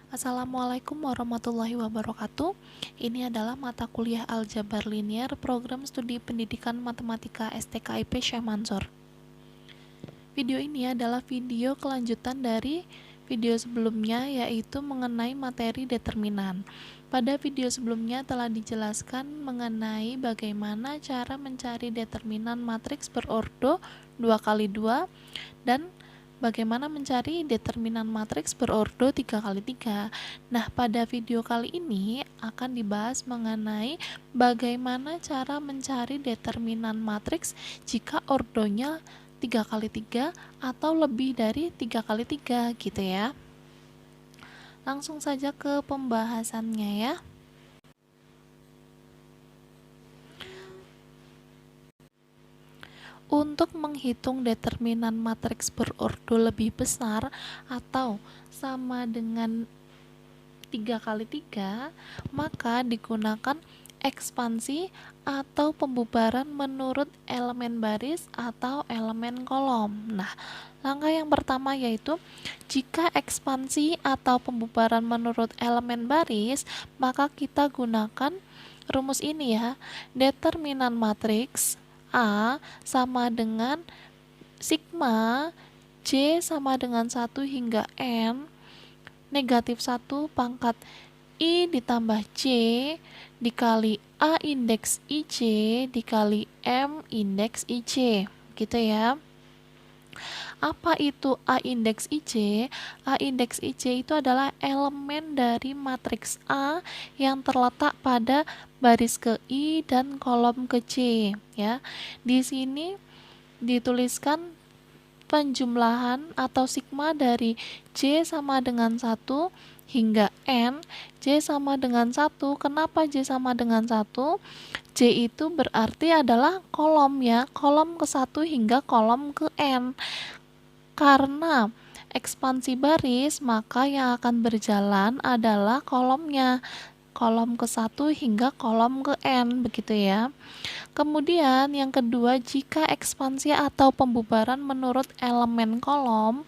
Assalamualaikum warahmatullahi wabarakatuh. Ini adalah mata kuliah Aljabar Linier Program Studi Pendidikan Matematika STKIP Syekh Mansur. Video ini adalah video kelanjutan dari video sebelumnya, yaitu mengenai materi determinan. Pada video sebelumnya telah dijelaskan mengenai bagaimana cara mencari determinan matriks berordo 2x2 dan bagaimana mencari determinan matriks berordo 3x3. Nah, pada video kali ini akan dibahas mengenai bagaimana cara mencari determinan matriks jika ordonya 3x3 atau lebih dari 3x3 gitu ya. Langsung saja ke pembahasannya ya. Untuk menghitung determinan matriks berordo lebih besar atau sama dengan 3x3, maka digunakan ekspansi atau pembubaran menurut elemen baris atau elemen kolom. Nah, langkah yang pertama yaitu jika ekspansi atau pembubaran menurut elemen baris, maka kita gunakan rumus ini ya. Determinan matriks A sama dengan sigma J sama dengan 1 hingga N negatif 1 pangkat I ditambah J dikali A indeks IJ dikali M indeks IJ gitu ya. Apa itu A indeks IJ? A indeks IJ itu adalah elemen dari matriks A yang terletak pada baris ke I dan kolom ke J ya. Di sini dituliskan penjumlahan atau sigma dari J sama dengan 1 hingga N. J sama dengan 1. Kenapa J sama dengan 1? J itu berarti adalah kolom ya, kolom ke 1 hingga kolom ke N. Karena ekspansi baris, maka yang akan berjalan adalah kolomnya, kolom ke 1 hingga kolom ke N, begitu ya. Kemudian yang kedua, jika ekspansi atau pembubaran menurut elemen kolom,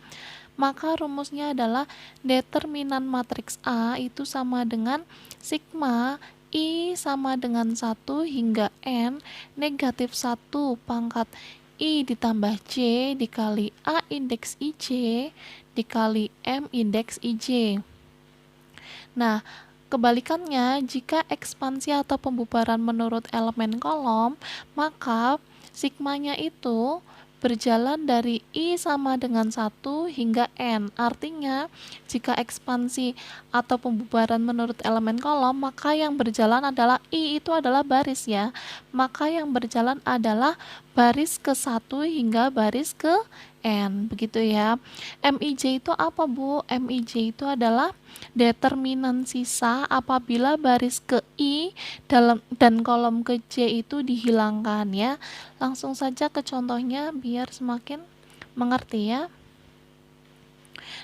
maka rumusnya adalah determinan matriks A itu sama dengan sigma I sama dengan 1 hingga N negatif 1 pangkat I ditambah J dikali A indeks IJ dikali M indeks IJ. Nah, kebalikannya, jika ekspansi atau pembubaran menurut elemen kolom, maka sigmanya itu berjalan dari I sama dengan 1 hingga N. Artinya, jika ekspansi atau pembubaran menurut elemen kolom, maka yang berjalan adalah I itu adalah baris ya. Maka yang berjalan adalah baris ke 1 hingga baris ke N, begitu ya. MIJ itu apa, Bu? MIJ itu adalah determinan sisa apabila baris ke I dan kolom ke J itu dihilangkan ya. Langsung saja ke contohnya biar semakin mengerti ya.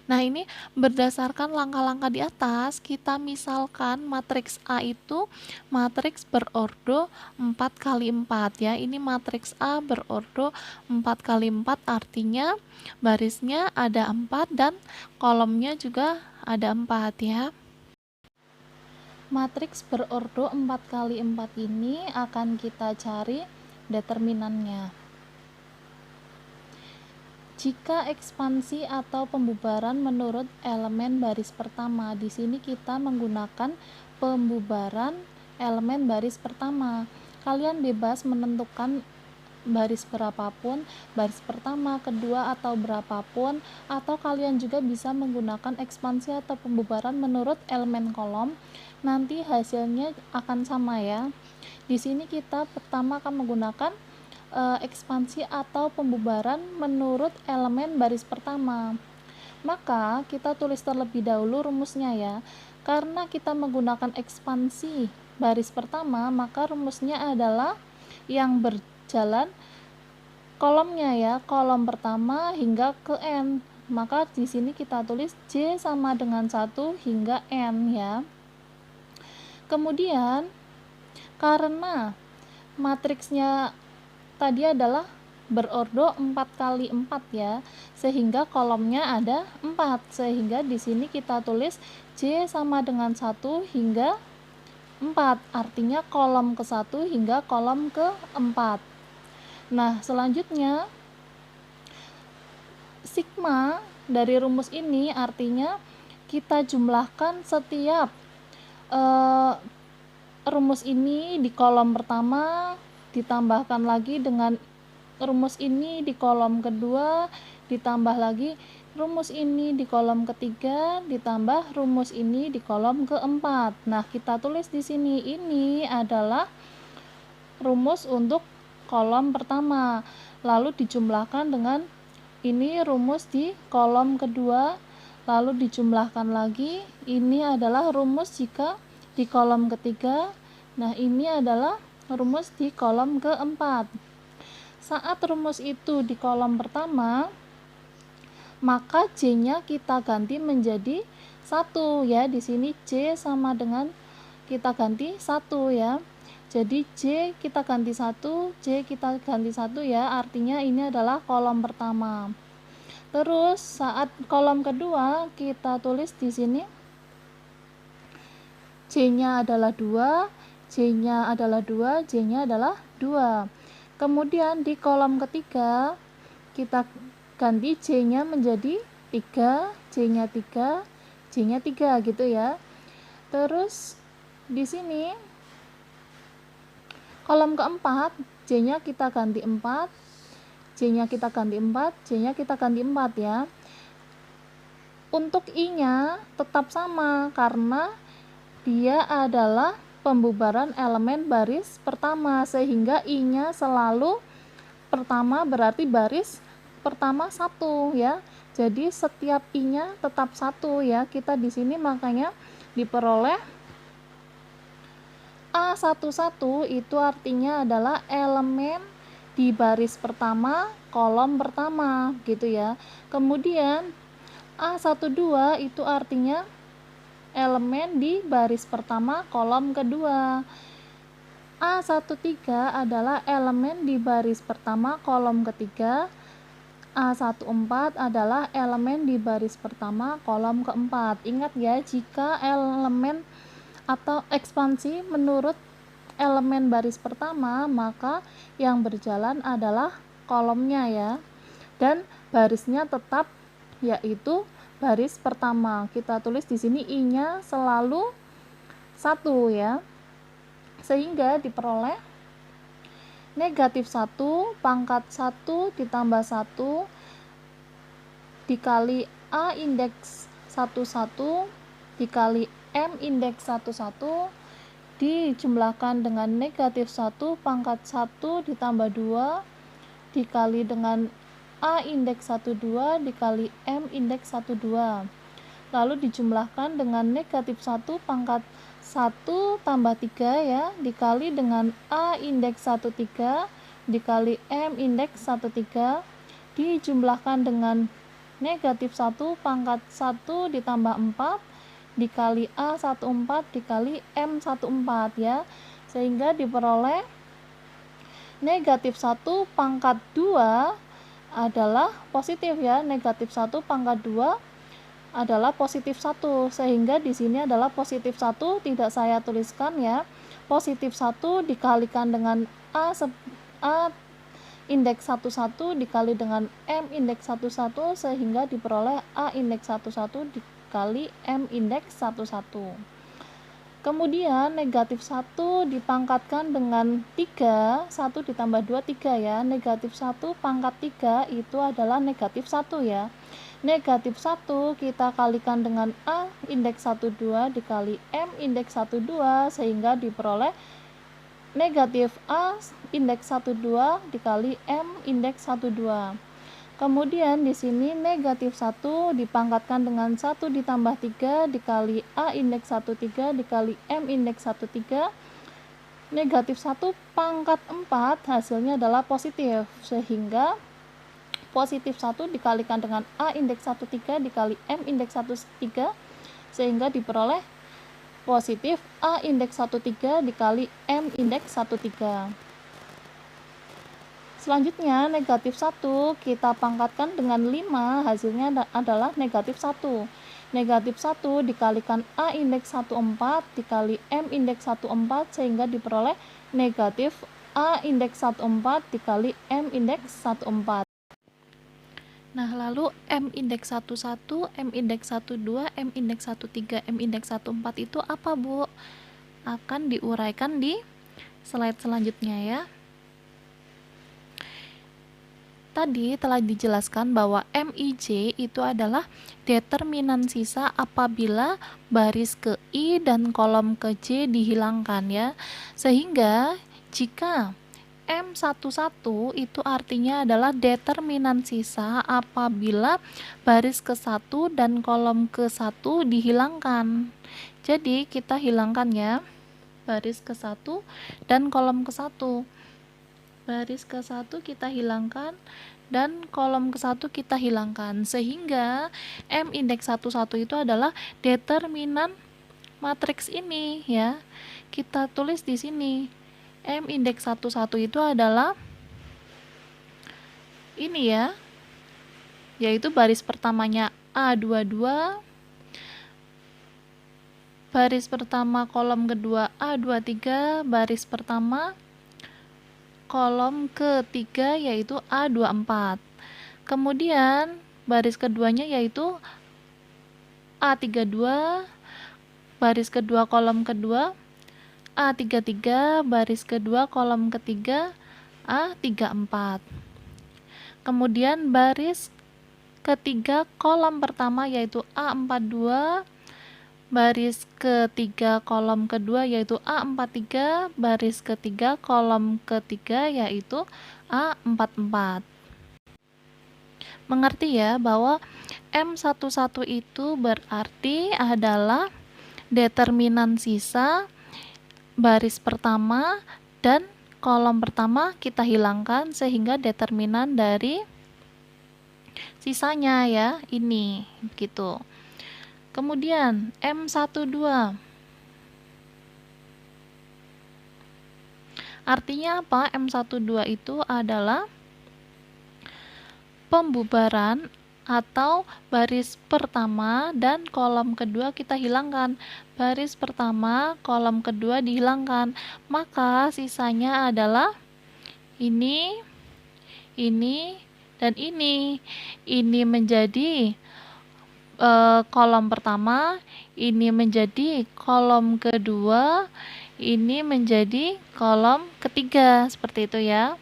Nah, ini berdasarkan langkah-langkah di atas, kita misalkan matriks A itu matriks berordo 4x4 ya. Ini matriks A berordo 4x4, artinya barisnya ada 4 dan kolomnya juga ada 4 ya. Matriks berordo 4x4 ini akan kita cari determinannya. Jika ekspansi atau pembubaran menurut elemen baris pertama, di sini kita menggunakan pembubaran elemen baris pertama. Kalian bebas menentukan baris berapapun, baris pertama, kedua, atau berapapun, atau kalian juga bisa menggunakan ekspansi atau pembubaran menurut elemen kolom. Nanti hasilnya akan sama ya. Di sini kita pertama akan menggunakan ekspansi atau pembubaran menurut elemen baris pertama. Maka kita tulis terlebih dahulu rumusnya ya. Karena kita menggunakan ekspansi baris pertama, maka rumusnya adalah yang berjalan kolomnya ya, kolom pertama hingga ke N. Maka di sini kita tulis J sama dengan 1 hingga N ya. Kemudian karena matriksnya tadi adalah berordo 4 kali 4 ya, sehingga kolomnya ada 4, sehingga di sini kita tulis J sama dengan 1 hingga 4, artinya kolom ke-1 hingga kolom ke-4. Nah, selanjutnya sigma dari rumus ini artinya kita jumlahkan setiap rumus ini di kolom pertama, ditambahkan lagi dengan rumus ini di kolom kedua, ditambah lagi rumus ini di kolom ketiga, ditambah rumus ini di kolom keempat. Nah, kita tulis di sini ini adalah rumus untuk kolom pertama, lalu dijumlahkan dengan ini rumus di kolom kedua, lalu dijumlahkan lagi, ini adalah rumus jika di kolom ketiga. Nah, ini adalah rumus di kolom keempat. Saat rumus itu di kolom pertama, maka J-nya kita ganti menjadi 1 ya. Di sini J sama dengan kita ganti 1 ya. Jadi J kita ganti 1, J kita ganti 1 ya. Artinya ini adalah kolom pertama. Terus saat kolom kedua kita tulis di sini J-nya adalah 2, J-nya adalah 2, J-nya adalah 2. Kemudian di kolom ketiga kita ganti J-nya menjadi 3, J-nya 3, J-nya 3 gitu ya. Terus di sini kolom keempat J-nya kita ganti 4, J-nya kita ganti 4, J-nya kita ganti 4 ya. Untuk I-nya tetap sama karena dia adalah pembubaran elemen baris pertama, sehingga I-nya selalu pertama, berarti baris pertama 1 ya. Jadi setiap I-nya tetap 1 ya. Kita di sini makanya diperoleh A11 itu artinya adalah elemen di baris pertama kolom pertama gitu ya. Kemudian A12 itu artinya elemen di baris pertama kolom kedua. A13 adalah elemen di baris pertama kolom ketiga. A14 adalah elemen di baris pertama kolom keempat. Ingat ya, jika elemen atau ekspansi menurut elemen baris pertama, maka yang berjalan adalah kolomnya ya. Dan barisnya tetap yaitu baris pertama. Kita tulis di sini I-nya selalu 1 ya. Sehingga diperoleh negatif 1 pangkat 1 ditambah 1 dikali A indeks 11 dikali M indeks 11 dijumlahkan dengan negatif 1 pangkat 1 ditambah 2 dikali dengan A indeks 12 dikali M indeks 12, lalu dijumlahkan dengan negatif 1 pangkat 1 tambah 3 ya, dikali dengan A indeks 13 dikali M indeks 13, dijumlahkan dengan negatif 1 pangkat 1 ditambah 4 dikali A14 dikali M14 ya, sehingga diperoleh negatif 1 pangkat 2 adalah positif ya. Negatif 1 pangkat 2 adalah positif 1, sehingga di sini adalah positif 1 tidak saya tuliskan ya. Positif 1 dikalikan dengan A indeks 11 dikali dengan M indeks 11, sehingga diperoleh A indeks 11 dikali M indeks 11. Kemudian negatif 1 dipangkatkan dengan 3, 1 ditambah 2, 3 ya. Negatif 1 pangkat 3 itu adalah negatif 1 ya. Negatif 1 kita kalikan dengan A indeks 12 dikali M indeks 12, sehingga diperoleh negatif A indeks 12 dikali M indeks 12. Kemudian di sini negatif 1 dipangkatkan dengan 1 ditambah 3 dikali A indeks 13 dikali M indeks 13. Negatif 1 pangkat 4 hasilnya adalah positif, sehingga positif 1 dikalikan dengan A indeks 13 dikali M indeks 13, sehingga diperoleh positif A indeks 13 dikali M indeks 13. Selanjutnya, negatif 1 kita pangkatkan dengan 5, hasilnya adalah negatif 1. Negatif 1 dikalikan A indeks 14 dikali M indeks 14 sehingga diperoleh negatif A indeks 14 dikali M indeks 14. Nah, lalu M indeks 11, M indeks 12, M indeks 13, M indeks 14 itu apa, Bu? Akan diuraikan di slide selanjutnya ya. Tadi telah dijelaskan bahwa MIJ itu adalah determinan sisa apabila baris ke I dan kolom ke J dihilangkan ya. Sehingga jika M11 itu artinya adalah determinan sisa apabila baris ke-1 dan kolom ke-1 dihilangkan. Jadi kita hilangkan ya baris ke-1 dan kolom ke-1. Baris ke-1 kita hilangkan dan kolom ke-1 kita hilangkan, sehingga M indeks 11 itu adalah determinan matriks ini ya. Kita tulis di sini. M indeks 11 itu adalah ini ya, yaitu baris pertamanya A22, baris pertama kolom kedua A23, baris pertama kolom ketiga yaitu A24. Kemudian baris keduanya yaitu A32, baris kedua kolom kedua A33, baris kedua kolom ketiga A34. Kemudian baris ketiga kolom pertama yaitu A42, baris ketiga kolom kedua yaitu A43, baris ketiga kolom ketiga yaitu A44. Mengerti ya bahwa M11 itu berarti adalah determinan sisa baris pertama dan kolom pertama kita hilangkan sehingga determinan dari sisanya ya ini gitu. Kemudian M12 artinya apa? M12 itu adalah pembubaran atau baris pertama dan kolom kedua kita hilangkan. Baris pertama, kolom kedua dihilangkan. Maka sisanya adalah ini, dan ini. Ini menjadi kolom pertama, ini menjadi kolom kedua, ini menjadi kolom ketiga, seperti itu ya.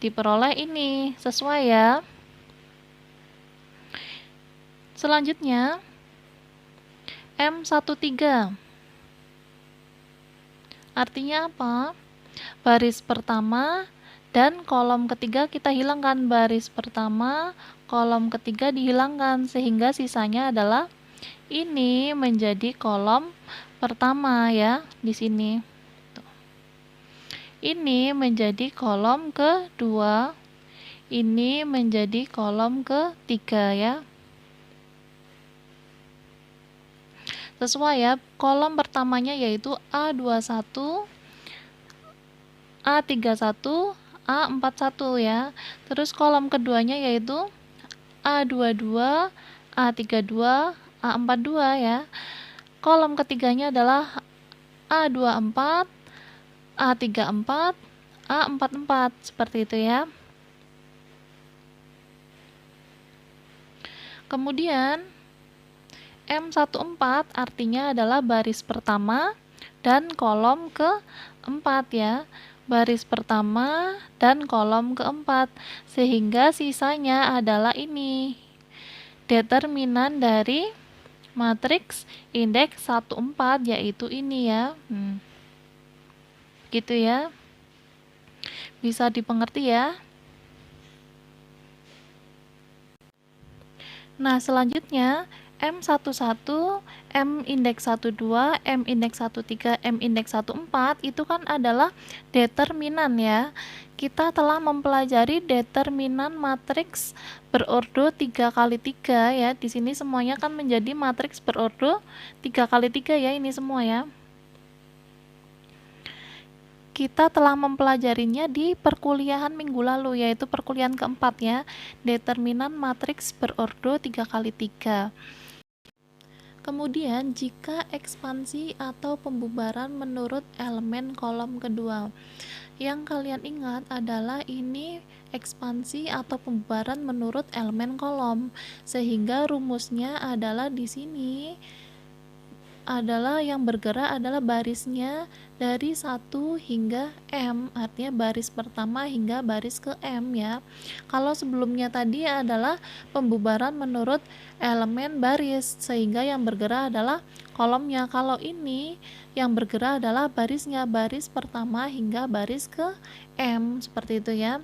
Diperoleh ini, sesuai ya. Selanjutnya M13 artinya apa? Baris pertama dan kolom ketiga kita hilangkan. Baris pertama, kolom ketiga dihilangkan sehingga sisanya adalah ini menjadi kolom pertama ya di sini. Ini menjadi kolom kedua, ini menjadi kolom ketiga ya. Sesuai ya, kolom pertamanya yaitu A21, A31, A41 ya. Terus kolom keduanya yaitu A22, A32, A42 ya. Kolom ketiganya adalah A24, A34, A44 seperti itu ya. Kemudian M14 artinya adalah baris pertama dan kolom keempat ya. Baris pertama dan kolom keempat, sehingga sisanya adalah ini. Determinan dari matriks indeks 14 yaitu ini ya. Gitu ya. Bisa dipengerti ya. Nah, selanjutnya M11, M indeks 12, M indeks 13, M indeks 14 itu kan adalah determinan ya. Kita telah mempelajari determinan matriks berordo 3x3 ya. Di sini semuanya kan menjadi matriks berordo 3x3 ya, ini semua ya. kita telah mempelajarinya di perkuliahan minggu lalu, yaitu perkuliahan keempat ya, determinan matriks berordo 3x3. Kemudian jika ekspansi atau pembubaran menurut elemen kolom kedua. Yang kalian ingat adalah ini ekspansi atau pembubaran menurut elemen kolom, sehingga rumusnya adalah di sini adalah yang bergerak adalah barisnya dari 1 hingga M, artinya baris pertama hingga baris ke M ya. Kalau sebelumnya tadi adalah pembubaran menurut elemen baris, sehingga yang bergerak adalah kolomnya. Kalau ini yang bergerak adalah barisnya, baris pertama hingga baris ke M, seperti itu ya.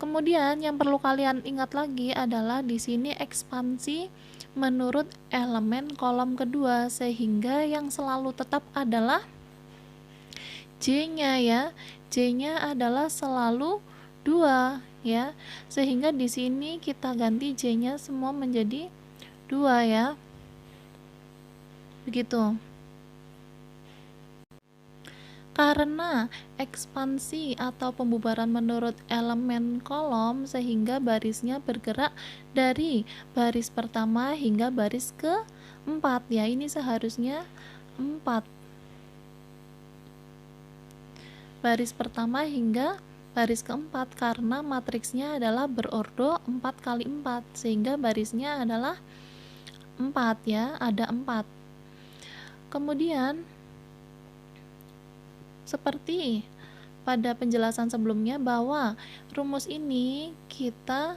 Kemudian yang perlu kalian ingat lagi adalah di sini ekspansi menurut elemen kolom kedua, sehingga yang selalu tetap adalah J-nya ya. J-nya adalah selalu 2 ya. Sehingga di sini kita ganti J-nya semua menjadi 2 ya. Begitu. Karena ekspansi atau pembubaran menurut elemen kolom, sehingga barisnya bergerak dari baris pertama hingga baris ke-4 ya. Ini seharusnya 4. Baris pertama hingga baris ke-4, karena matriksnya adalah berordo 4x4, sehingga barisnya adalah 4 ya, ada 4. Kemudian seperti pada penjelasan sebelumnya bahwa rumus ini kita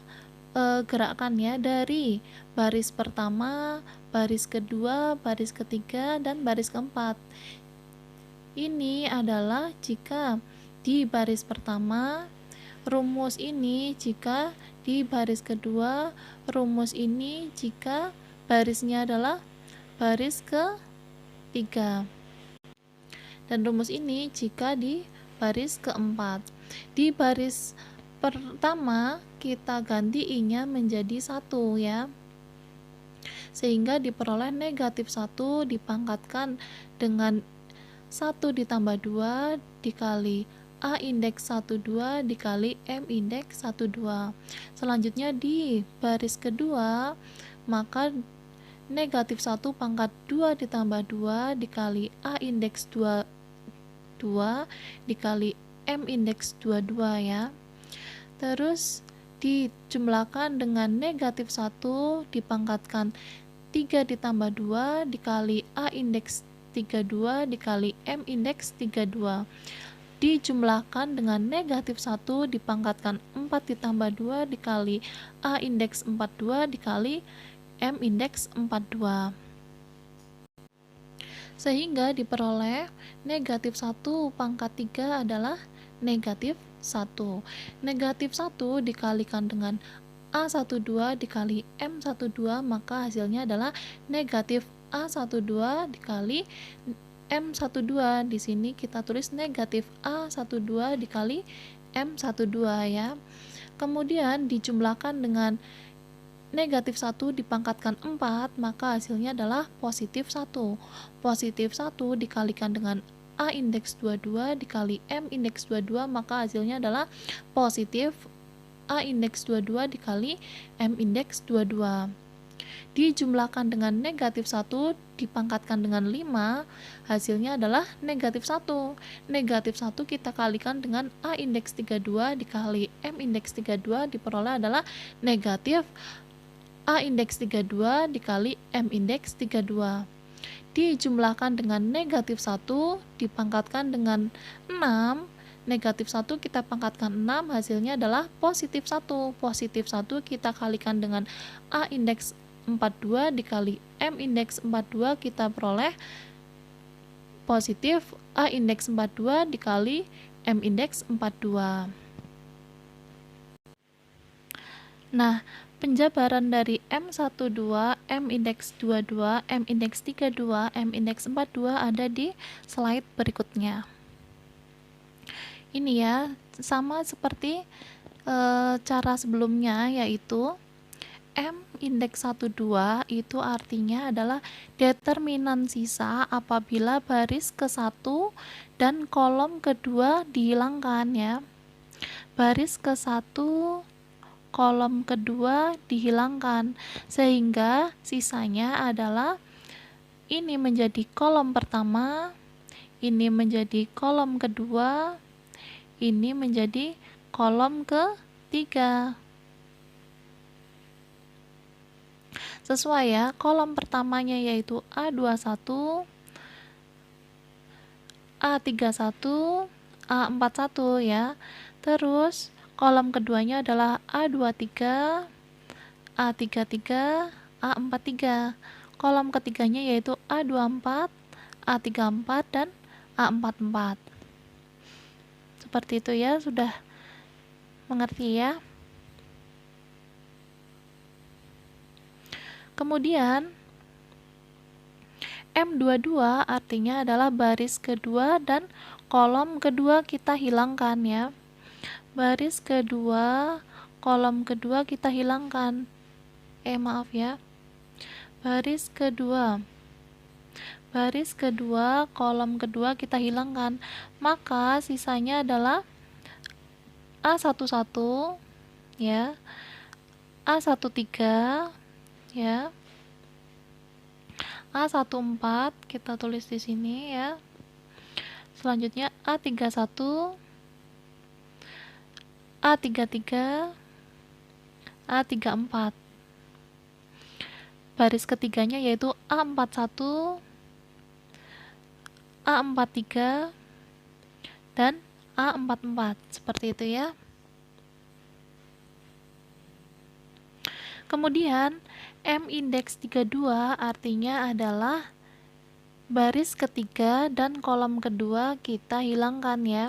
gerakkan ya dari baris pertama, baris kedua, baris ketiga, dan baris keempat. Ini adalah jika di baris pertama, rumus ini jika di baris kedua, rumus ini jika barisnya adalah baris ketiga, dan rumus ini jika di baris keempat. Di baris pertama kita ganti I-nya menjadi 1 ya, sehingga diperoleh negatif 1 dipangkatkan dengan 1 ditambah 2 dikali A indeks 12 dikali M indeks 12. Selanjutnya di baris kedua, maka negatif 1 pangkat 2 ditambah 2 dikali A indeks 22 dikali M indeks 22 ya. Terus dijumlahkan dengan negatif 1 dipangkatkan 3 ditambah 2 dikali A indeks 32 dikali M indeks 32. Dijumlahkan dengan negatif 1 dipangkatkan 4 ditambah 2 dikali A indeks 42 dikali M indeks 42, sehingga diperoleh negatif 1 pangkat 3 adalah negatif 1. Negatif 1 dikalikan dengan A12 dikali M12, maka hasilnya adalah negatif A12 dikali M12. Di sini kita tulis negatif A12 dikali M12 ya. Kemudian dijumlahkan dengan negatif 1 dipangkatkan 4, maka hasilnya adalah positif 1. Positif 1 dikalikan dengan A indeks 22 dikali M indeks 22, maka hasilnya adalah positif A indeks 22 dikali M indeks 22. Dijumlahkan dengan negatif 1 dipangkatkan dengan 5, hasilnya adalah negatif 1. Negatif 1 kita kalikan dengan A indeks 32 dikali M indeks 32, diperoleh adalah negatif A indeks 32 dikali M indeks 32. Dijumlahkan dengan negatif 1 dipangkatkan dengan 6. Negatif 1 kita pangkatkan 6, hasilnya adalah positif 1. Positif 1 kita kalikan dengan A indeks 42 dikali M indeks 42, kita peroleh positif A indeks 42 dikali M indeks 42. Nah, penjabaran dari M12, M indeks 22, M indeks 32, M indeks 42 ada di slide berikutnya. Ini ya, sama seperti cara sebelumnya, yaitu M indeks 12 itu artinya adalah determinan sisa apabila baris ke-1 dan kolom kedua dihilangkan ya. Baris ke-1, kolom kedua dihilangkan, sehingga sisanya adalah ini menjadi kolom pertama, ini menjadi kolom kedua, ini menjadi kolom ketiga. Sesuai ya, kolom pertamanya yaitu A21, A31, A41 ya. Terus kolom keduanya adalah A23, A33, A43. Kolom ketiganya yaitu A24, A34 dan A44. Seperti itu ya, sudah mengerti ya. Kemudian M22 artinya adalah baris kedua dan kolom kedua kita hilangkan ya. Baris kedua, kolom kedua kita hilangkan. Maaf ya. Baris kedua, kolom kedua kita hilangkan. Maka sisanya adalah A11 ya, A13 ya, A14 kita tulis di sini ya. Selanjutnya A31, A33, A34. Baris ketiganya yaitu A41, A43 dan A44. Seperti itu ya. Kemudian M indeks 32 artinya adalah baris ketiga dan kolom kedua kita hilangkan ya.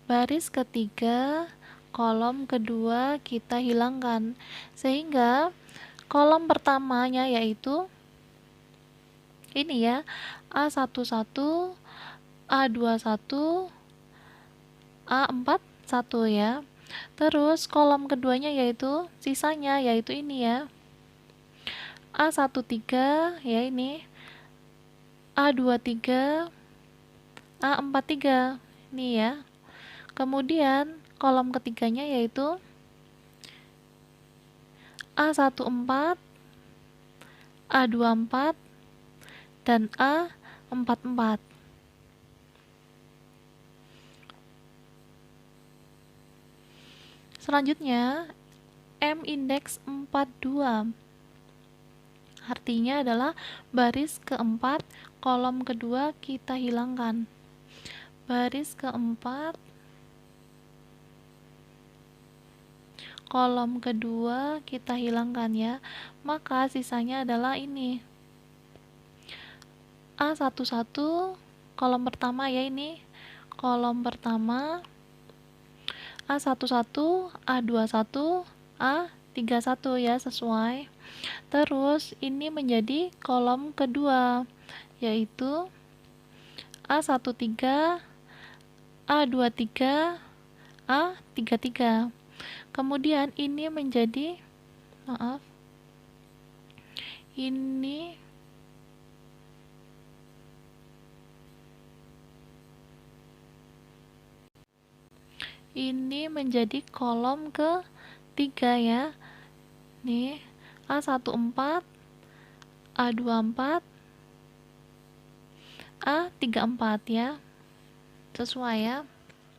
Baris ketiga, kolom kedua kita hilangkan, sehingga kolom pertamanya yaitu ini ya, A11, A21, A41 ya. Terus kolom keduanya yaitu sisanya yaitu ini ya, A13 ya, ini A23, A43 ini ya. Kemudian kolom ketiganya yaitu A14, A24 dan A44. Selanjutnya M indeks 42 artinya adalah baris keempat, kolom kedua kita hilangkan. Baris keempat, kolom kedua kita hilangkan ya. Maka sisanya adalah ini A11, kolom pertama ya, ini kolom pertama, A11, A21, A31 ya, sesuai. Terus ini menjadi kolom kedua yaitu A13, A23, A33. Kemudian ini menjadi, maaf, ini menjadi kolom ketiga ya. Nih, A14, A24, A34 ya. Sesuai ya.